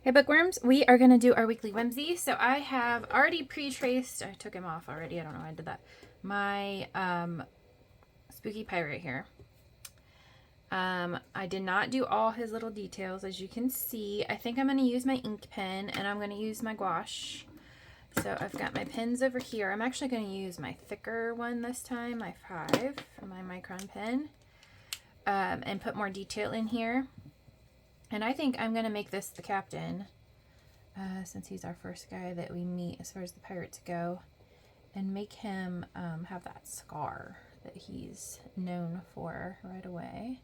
Hey Bookworms, we are going to do our weekly whimsy. So I have already pre-traced, I took him off already, I don't know why I did that, my spooky pirate here. I did not do all his little details, as you can see. I think I'm going to use my ink pen and I'm going to use my gouache. So I've got my pens over here. I'm actually going to use my thicker one this time, my 5 for my micron pen, and put more detail in here. And I think I'm going to make this the captain, since he's our first guy that we meet as far as the pirates go, and make him have that scar that he's known for right away.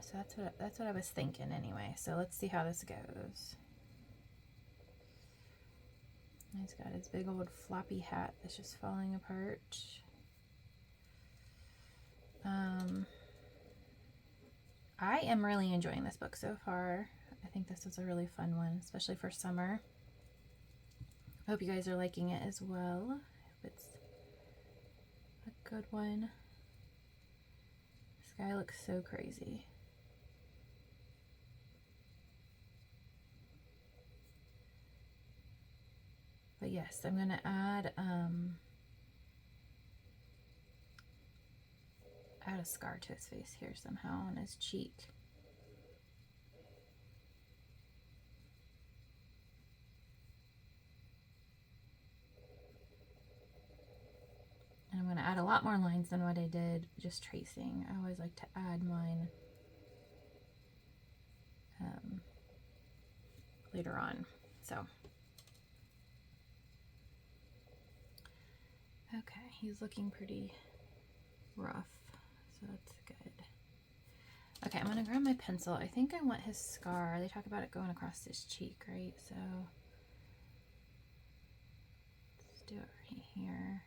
So that's what I was thinking anyway. So let's see how this goes. He's got his big old floppy hat that's just falling apart. I am really enjoying this book so far. I think this is a really fun one, especially for summer. I hope you guys are liking it as well. I hope it's a good one. This guy looks so crazy. But yes, I'm gonna add a scar to his face here somehow on his cheek. And I'm going to add a lot more lines than what I did just tracing. I always like to add mine later on. So, okay, he's looking pretty rough, so that's good. Okay, I'm going to grab my pencil. I think I want his scar. They talk about it going across his cheek, right? So, let's do it right here.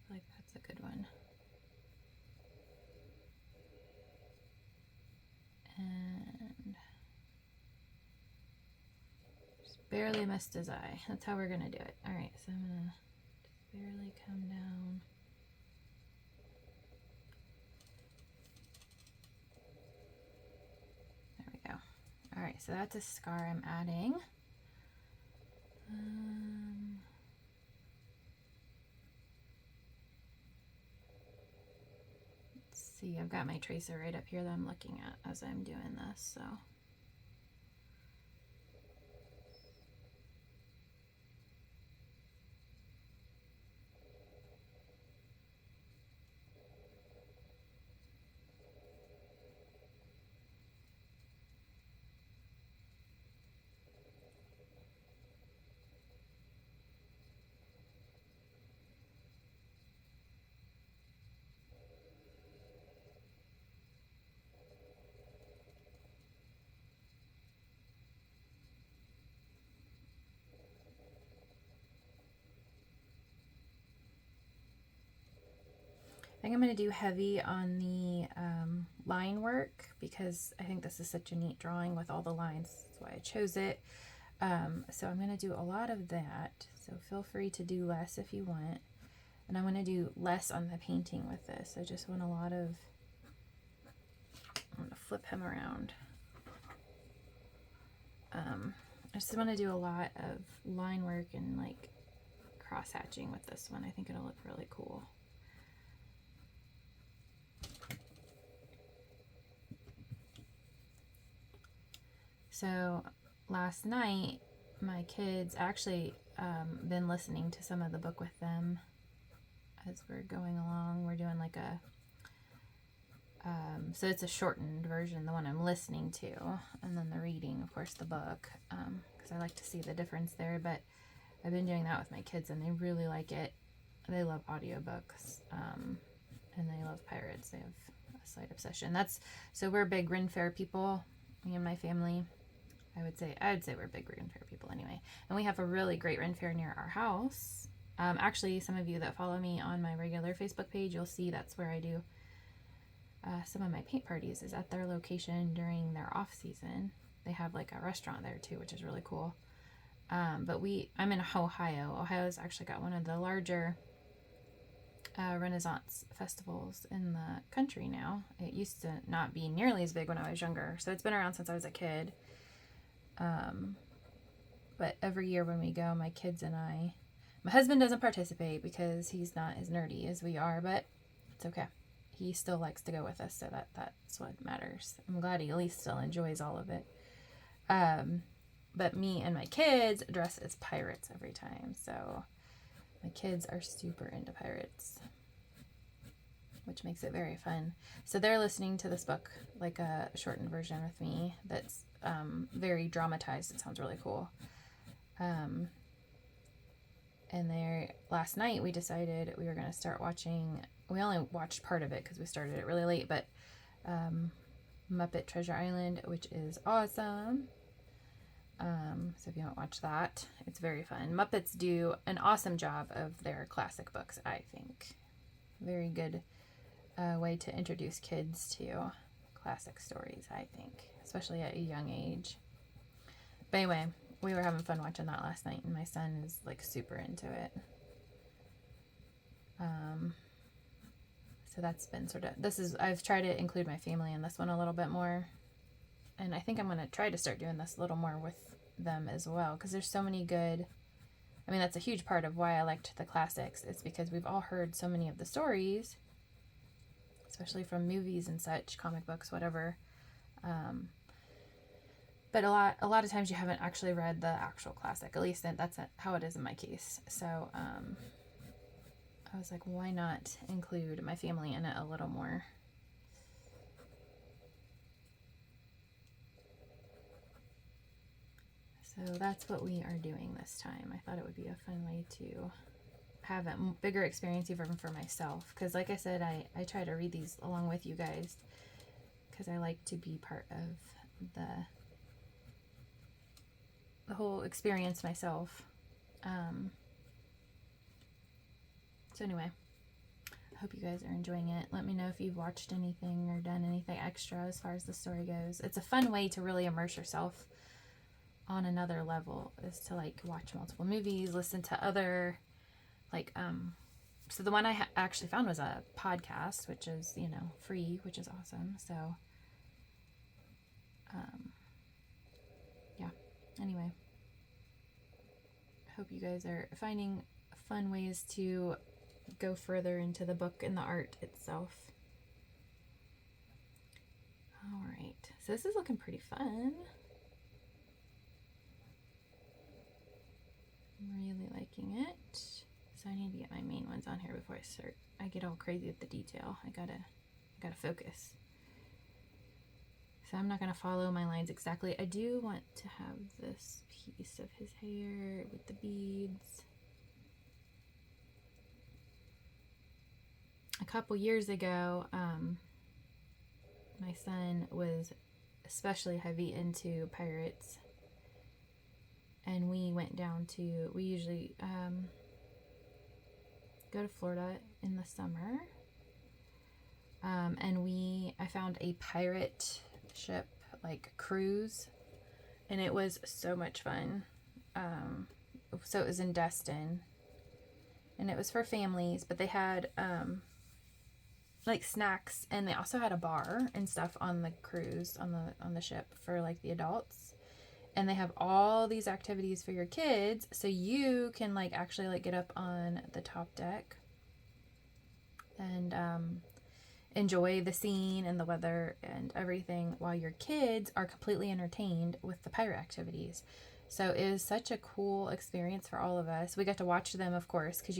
I like that's a good one. And just barely missed his eye. That's how we're going to do it. All right, so I'm going to just barely come down. There we go. All right, so that's a scar I'm adding. Let's see, I've got my tracer right up here that I'm looking at as I'm doing this, so. I think I'm going to do heavy on the line work because I think this is such a neat drawing with all the lines. That's why I chose it. So I'm going to do a lot of that. So feel free to do less if you want. And I'm going to do less on the painting with this. I just want a lot of, I'm going to flip him around. I just want to do a lot of line work and like cross hatching with this one. I think it'll look really cool. So last night, my kids actually been listening to some of the book with them as we're going along. We're doing like a, so it's a shortened version, the one I'm listening to, and then the reading, of course, the book, because I like to see the difference there. But I've been doing that with my kids, and they really like it. They love audiobooks, and they love pirates. They have a slight obsession. So we're big Ren Fair people, me and my family. I would say we're big Ren Fair people anyway. And we have a really great Ren Fair near our house. Actually, some of you that follow me on my regular Facebook page, you'll see that's where I do some of my paint parties, is at their location during their off season. They have like a restaurant there too, which is really cool. But I'm in Ohio. Ohio's actually got one of the larger Renaissance festivals in the country now. It used to not be nearly as big when I was younger, so it's been around since I was a kid. But every year when we go, my kids and I, my husband doesn't participate because he's not as nerdy as we are, but it's okay. He still likes to go with us, so that's what matters. I'm glad he at least still enjoys all of it. But me and my kids dress as pirates every time, so my kids are super into pirates, which makes it very fun. So they're listening to this book, like a shortened version with me, that's very dramatized. It sounds really cool. And last night we decided we were going to start watching, we only watched part of it because we started it really late, but Muppet Treasure Island, which is awesome. So if you haven't watched that, it's very fun. Muppets do an awesome job of their classic books, I think. Very good way to introduce kids to classic stories, I think, especially at a young age. But anyway, we were having fun watching that last night, and my son is like super into it. So that's been I've tried to include my family in this one a little bit more. And I think I'm going to try to start doing this a little more with them as well, because there's so many good, I mean, that's a huge part of why I liked the classics. It's because we've all heard so many of the stories, especially from movies and such, comic books, whatever. But a lot of times you haven't actually read the actual classic. At least that's how it is in my case. So I was like, why not include my family in it a little more? So that's what we are doing this time. I thought it would be a fun way to have a bigger experience even for myself. Because like I said, I try to read these along with you guys because I like to be part of the whole experience myself. So anyway, I hope you guys are enjoying it. Let me know if you've watched anything or done anything extra as far as the story goes. It's a fun way to really immerse yourself on another level, is to like watch multiple movies, listen to other so the one I actually found was a podcast, which is, free, which is awesome. So yeah, anyway, I hope you guys are finding fun ways to go further into the book and the art itself. All right, so this is looking pretty fun. I'm really liking it. So I need to get my main ones on here before I start. I get all crazy with the detail. I gotta focus. So I'm not gonna follow my lines exactly. I do want to have this piece of his hair with the beads. A couple years ago, my son was especially heavy into pirates, and we went down to, we usually go to Florida in the summer, and I found a pirate ship cruise, and it was so much fun. So it was in Destin, and it was for families, but they had snacks, and they also had a bar and stuff on the cruise, on the ship for the adults. And they have all these activities for your kids, so you can actually get up on the top deck and enjoy the scene and the weather and everything while your kids are completely entertained with the pirate activities. So it was such a cool experience for all of us. We got to watch them, of course, because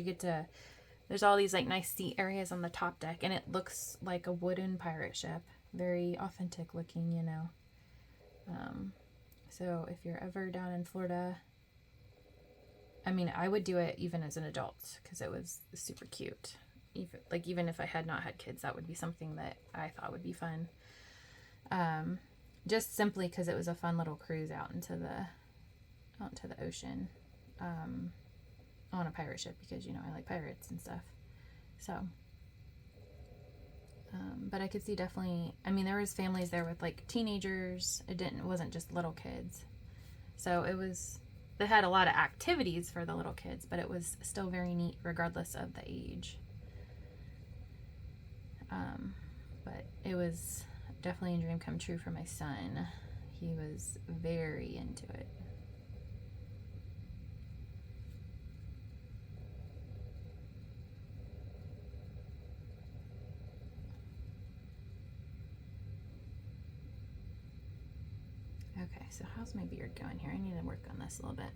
there's all these nice seat areas on the top deck, and it looks like a wooden pirate ship, very authentic looking, So if you're ever down in Florida, I mean, I would do it even as an adult because it was super cute. Even if I had not had kids, that would be something that I thought would be fun. Just simply because it was a fun little cruise out into the ocean on a pirate ship, because I like pirates and stuff. So, but I could see definitely, I mean, there was families there with teenagers. It wasn't just little kids. So they had a lot of activities for the little kids, but it was still very neat regardless of the age. But it was definitely a dream come true for my son. He was very into it. Okay, so how's my beard going here? I need to work on this a little bit.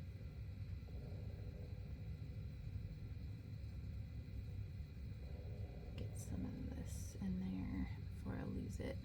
Get some of this in there before I lose it.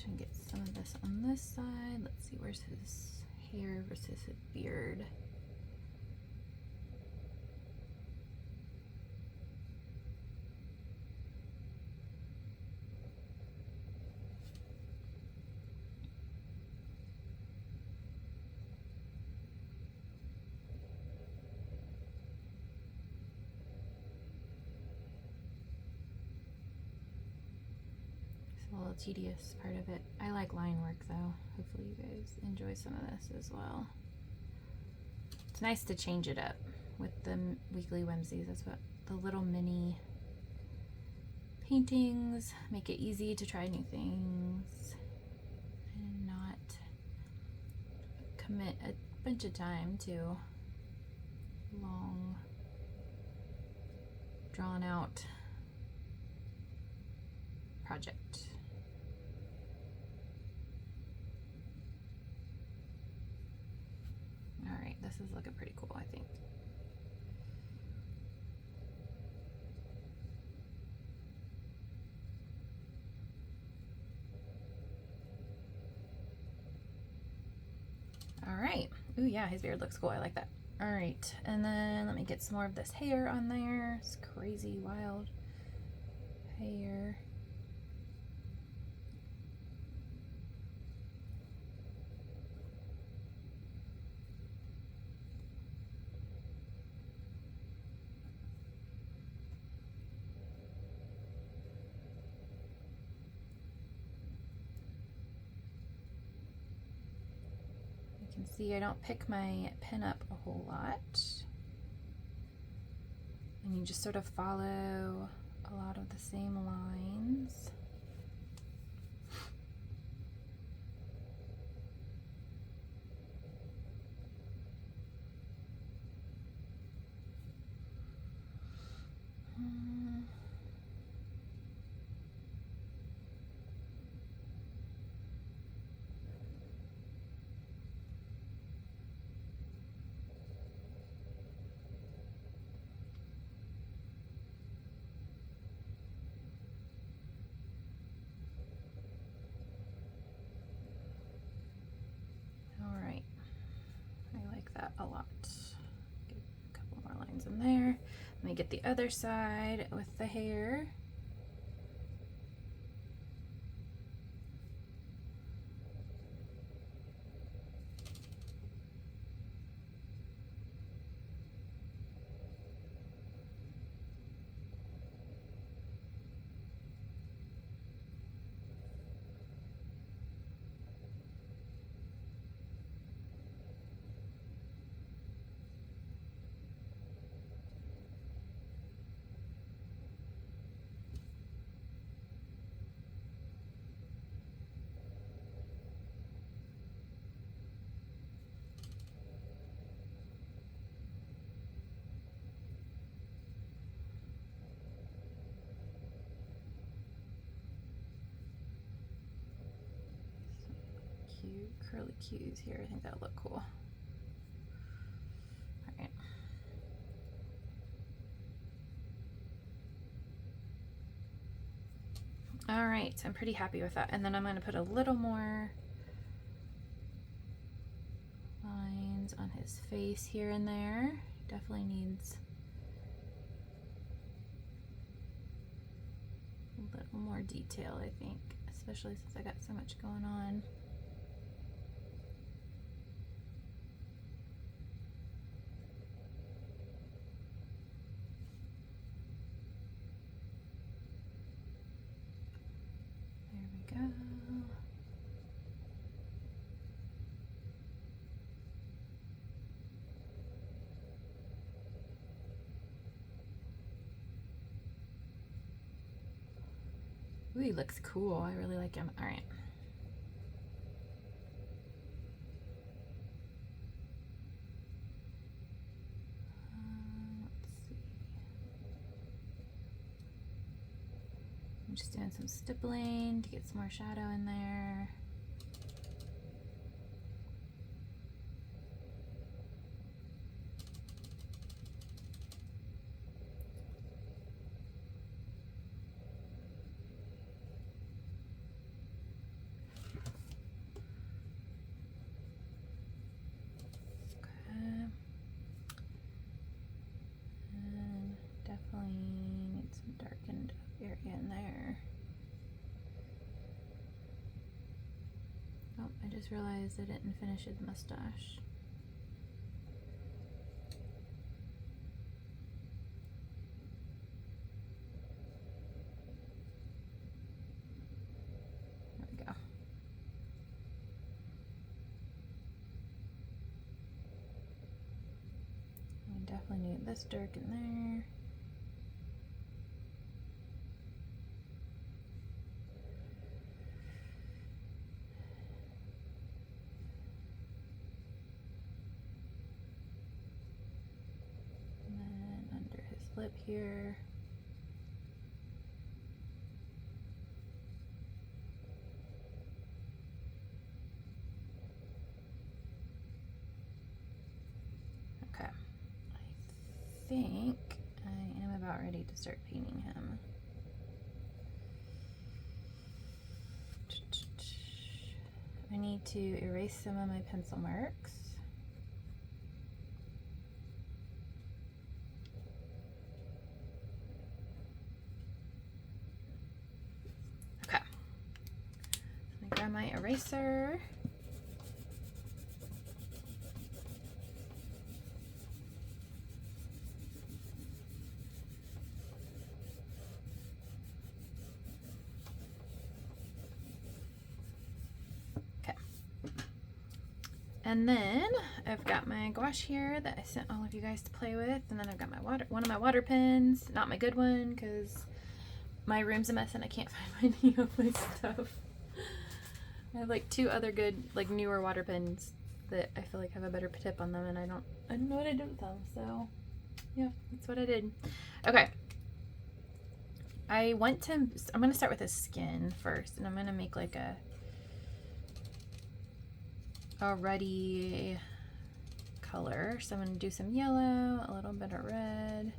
And get some of this on this side. Let's see, where's his hair versus his beard? A little tedious part of it. I like line work though. Hopefully you guys enjoy some of this as well. It's nice to change it up with the Weekly Whimsies. That's what the little mini paintings make it easy to try new things and not commit a bunch of time to long drawn out project. Alright, this is looking pretty cool, I think. Alright. Ooh, yeah, his beard looks cool. I like that. Alright, and then let me get some more of this hair on there. It's crazy, wild hair. You can see I don't pick my pen up a whole lot. And you just sort of follow a lot of the same lines. A lot. Get a couple more lines in there. Let me get the other side with the hair. Cute curly cues here. I think that'll look cool. All right. right, I'm pretty happy with that. And then I'm going to put a little more lines on his face here and there. Definitely needs a little more detail, I think, especially since I got so much going on. There we go. Ooh, he looks cool. I really like him. All right. Let's see. I'm just doing some stippling to get some more shadow in there. Definitely need some darkened area in there. Oh, I just realized I didn't finish his mustache. There we go. I definitely need this dark in there. Lip here. Okay, I think I am about ready to start painting him. I need to erase some of my pencil marks. My eraser. Okay. And then I've got my gouache here that I sent all of you guys to play with, and then I've got my one of my water pens, not my good one because my room's a mess and I can't find any of my stuff. I have like 2 other good, like newer water pens that I feel like have a better tip on them, and I don't know what I did with them. So yeah, that's what I did. Okay. I'm gonna start with his skin first, and I'm gonna make like a ruddy color. So I'm gonna do some yellow, a little bit of red,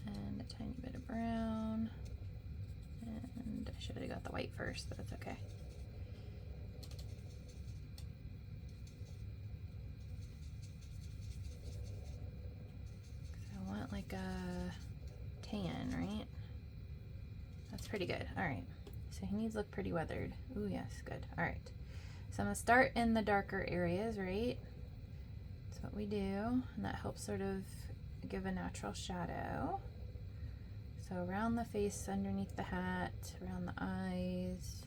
and a tiny bit of brown. And I should have got the white first, but that's okay. I want like a tan, right? That's pretty good. All right. So he needs to look pretty weathered. Ooh, yes, good. All right. So I'm gonna start in the darker areas, right? That's what we do, and that helps sort of give a natural shadow. So around the face, underneath the hat, around the eyes,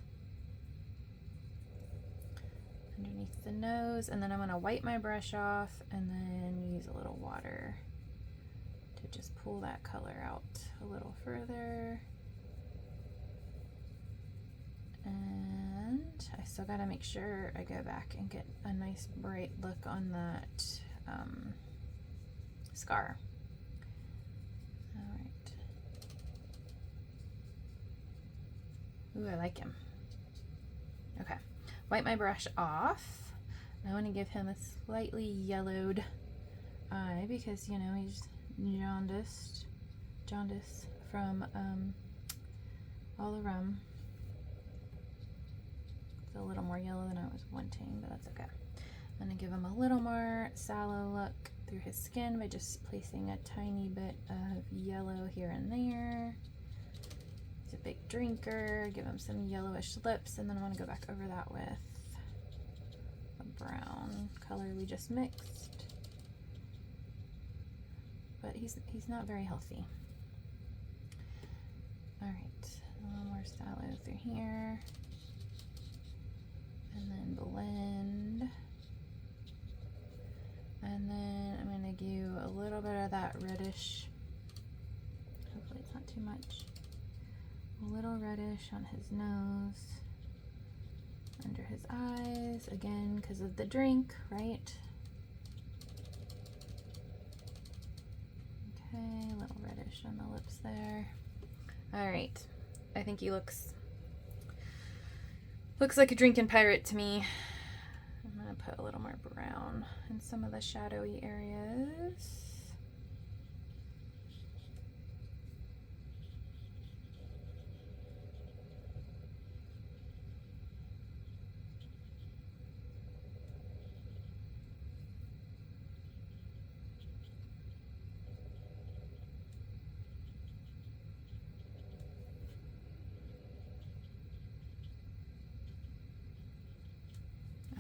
underneath the nose, and then I'm gonna wipe my brush off and then use a little water to just pull that color out a little further. And I still gotta make sure I go back and get a nice bright look on that scar. All right. Ooh, I like him. Okay, wipe my brush off. I want to give him a slightly yellowed eye because, you know, he's jaundice from all the rum. It's a little more yellow than I was wanting, but that's okay. I'm gonna give him a little more sallow look through his skin by just placing a tiny bit of yellow here and there. He's a big drinker. Give him some yellowish lips, and then I want to go back over that with the brown color we just mixed. But he's not very healthy. All right, a little more sallow through here, and then blend. And then I'm going to do a little bit of that reddish, hopefully it's not too much, a little reddish on his nose, under his eyes, again because of the drink, right? Okay, a little reddish on the lips there. All right, I think he looks like a drinking pirate to me. I'm gonna put a little more brown in some of the shadowy areas.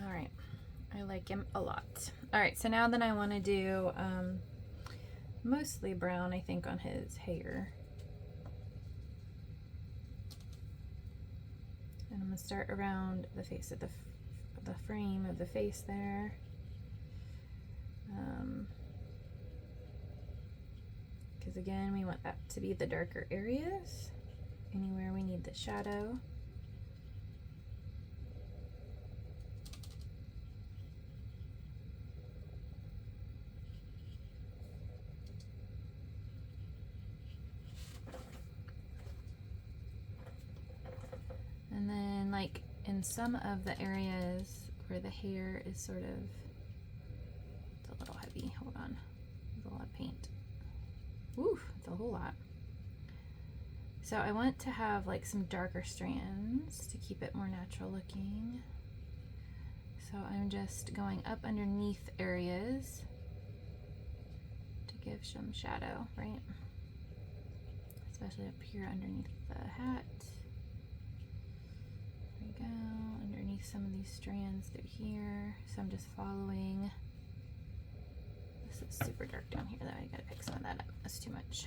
All right, I like him a lot. All right, so now then I want to do mostly brown, I think, on his hair. And I'm gonna start around the face of the frame of the face there. Because again, we want that to be the darker areas, anywhere we need the shadow. And then like in some of the areas where the hair is sort of, it's a little heavy, hold on, there's a lot of paint. Ooh, it's a whole lot. So I want to have like some darker strands to keep it more natural looking. So I'm just going up underneath areas to give some shadow, right? Especially up here underneath the hat. There we go, underneath some of these strands through here. So I'm just following. This is super dark down here though, I gotta pick some of that up, that's too much.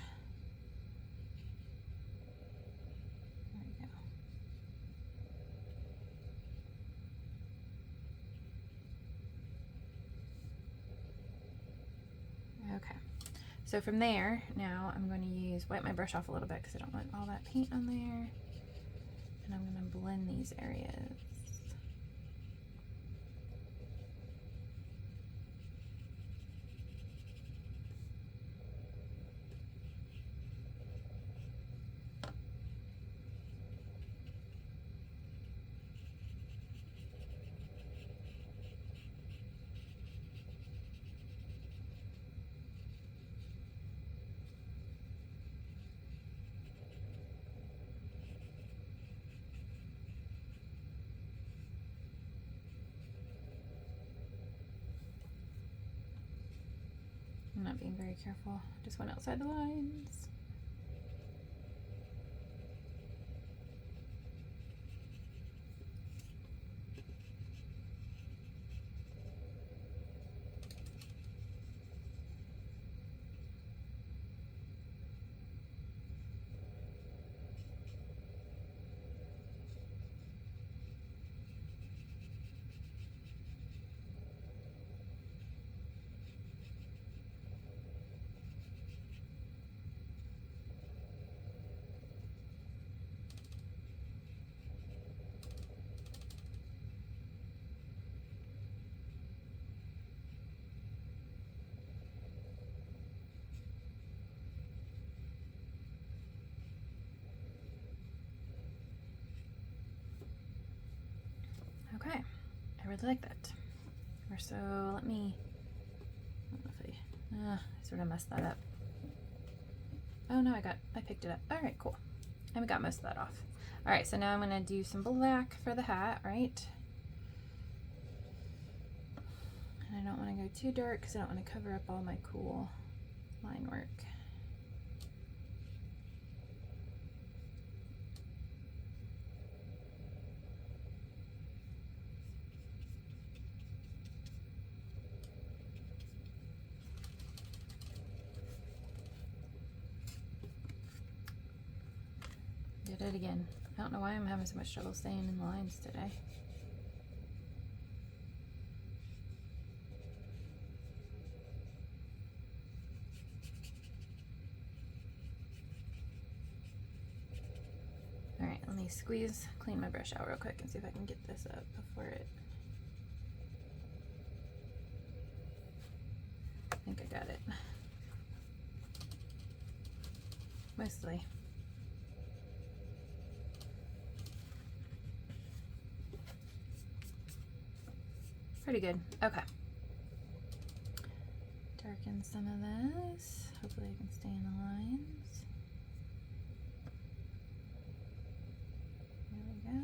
There we go. Okay, so from there, now I'm going to wipe my brush off a little bit because I don't want all that paint on there. And I'm going to blend these areas. I'm not being very careful. Just went outside the lines. Okay, I really like that. So let me, I don't know if I sort of messed that up. Oh no, I picked it up. All right, cool. And we got most of that off. All right, so now I'm gonna do some black for the hat, right? And I don't wanna go too dark because I don't wanna cover up all my cool line work. Did it again. I don't know why I'm having so much trouble staying in the lines today. All right, let me clean my brush out real quick and see if I can get this up before it. I think I got it. Mostly. Pretty good. Okay. Darken some of this. Hopefully I can stay in the lines. There we go.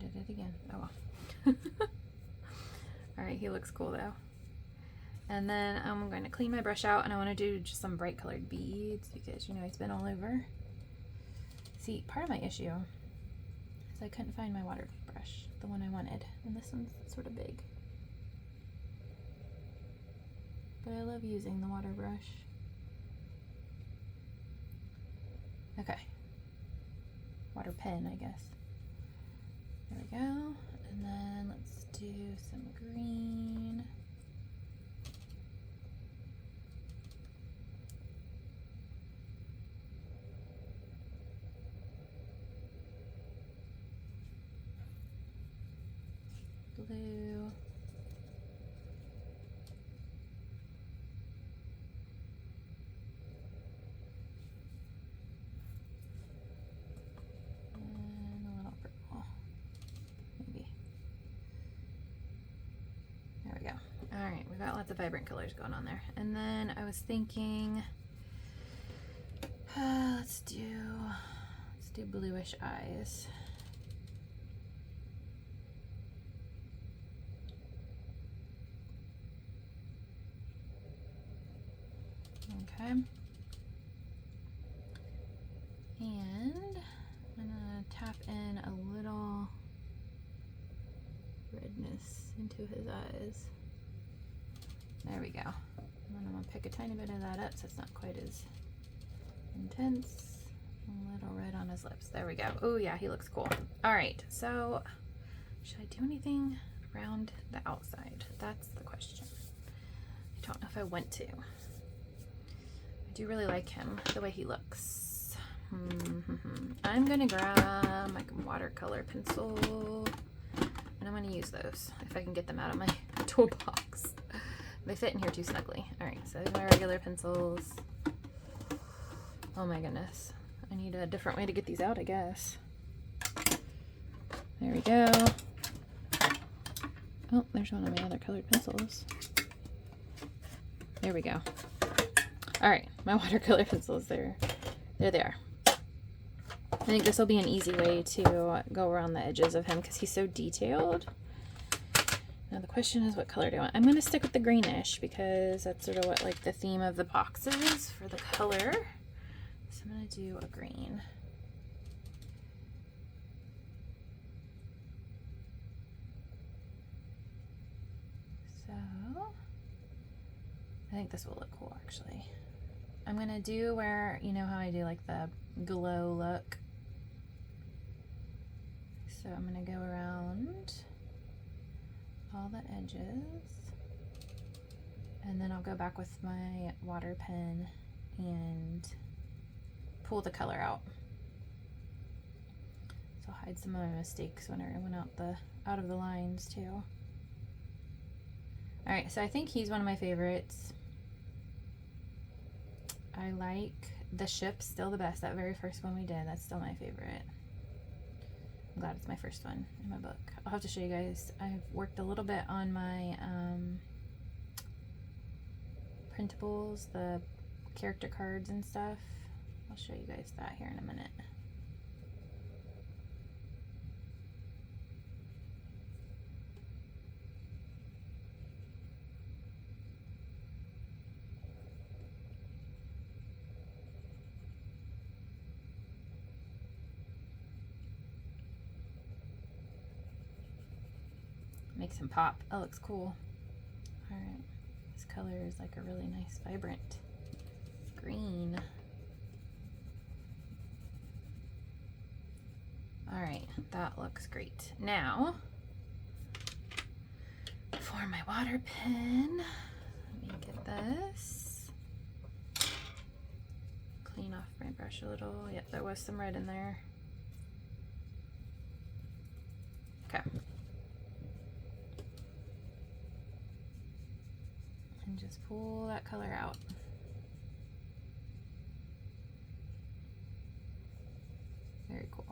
Did it again. Oh well. Alright, he looks cool though. And then I'm going to clean my brush out, and I want to do just some bright colored beads because, you know, he's been all over. See, part of my issue is I couldn't find my water brush, the one I wanted, and this one's sort of big. But I love using the water brush. Okay. Water pen, I guess. There we go. And then let's do some green. Blue. And a little purple. Maybe. There we go. Alright, we've got lots of vibrant colors going on there. And then I was thinking, let's do bluish eyes. Okay. And I'm gonna tap in a little redness into his eyes. There we go. And then I'm gonna pick a tiny bit of that up so it's not quite as intense. A little red on his lips. There we go. Oh yeah, he looks cool. All right, so should I do anything around the outside? That's the question. I don't know if I want to. I do really like him, the way he looks. I'm gonna grab my watercolor pencil and I'm gonna use those if I can get them out of my toolbox. They fit in here too snugly. All right, so my regular pencils. Oh my goodness. I need a different way to get these out, I guess. There we go. Oh, there's one of my other colored pencils. There we go. All right, my watercolor pencils, there they are. I think this will be an easy way to go around the edges of him because he's so detailed. Now the question is, what color do I want? I'm going to stick with the greenish because that's sort of what like the theme of the box is for the color. So I'm going to do a green. So I think this will look cool actually. I'm going to do where, you know how I do like the glow look. So I'm going to go around all the edges and then I'll go back with my water pen and pull the color out. So I'll hide some of my mistakes when I went out of the lines too. All right, so I think he's one of my favorites. I like the ship still the best. That very first one we did, that's still my favorite. I'm glad it's my first one in my book. I'll have to show you guys. I've worked a little bit on my printables, the character cards and stuff. I'll show you guys that here in a minute. Makes him pop. Oh, looks cool. All right, this color is like a really nice, vibrant green. All right, that looks great. Now, for my water pen, let me get this. Clean off my brush a little. Yep, there was some red in there. Okay. And just pull that color out. Very cool.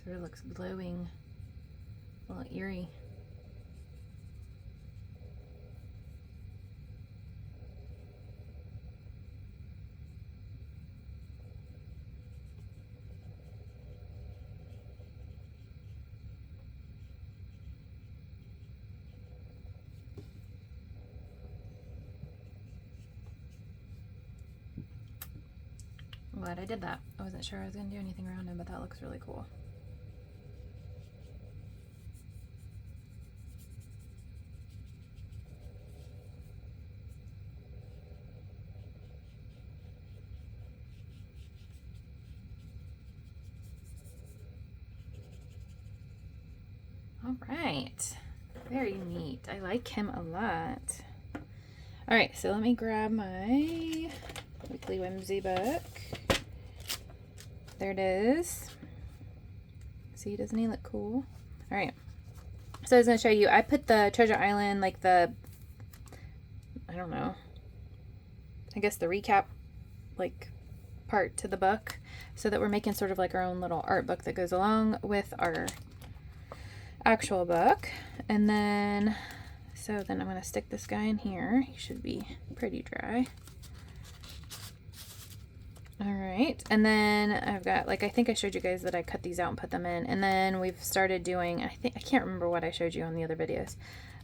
Sort of looks glowing, a little eerie. I'm glad I did that. I wasn't sure I was going to do anything around him, but that looks really cool. All right, very neat. I like him a lot. All right, so let me grab my Weekly Whimsy book. There it is. See, doesn't he look cool? All right, so I was gonna show you, I put the Treasure Island, like the, I don't know, I guess the recap, like, part to the book, so that we're making sort of like our own little art book that goes along with our actual book. And then, so then I'm going to stick this guy in here. He should be pretty dry. All right, and then I've got, like, I think I showed you guys that I cut these out and put them in, and then we've started doing, I can't remember what I showed you on the other videos,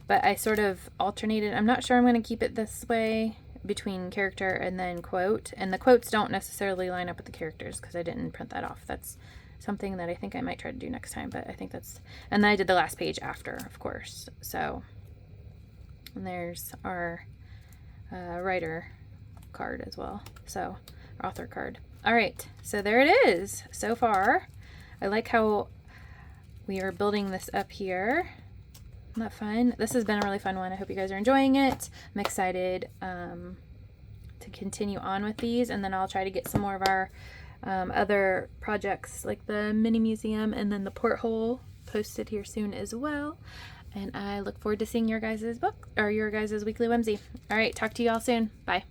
but I sort of alternated. I'm not sure I'm going to keep it this way between character and then quote, and the quotes don't necessarily line up with the characters because I didn't print that off. That's something that I think I might try to do next time, but I think that's, and then I did the last page after, of course. So, and there's our writer card as well, so our author card. All right, so there it is so far. I like how we are building this up here. Isn't that fun? This has been a really fun one. I hope you guys are enjoying it. I'm excited to continue on with these, and then I'll try to get some more of our other projects like the mini museum and then the porthole posted here soon as well. And I look forward to seeing your guys' book or your guys' Weekly Whimsy. All right, talk to you all soon. Bye.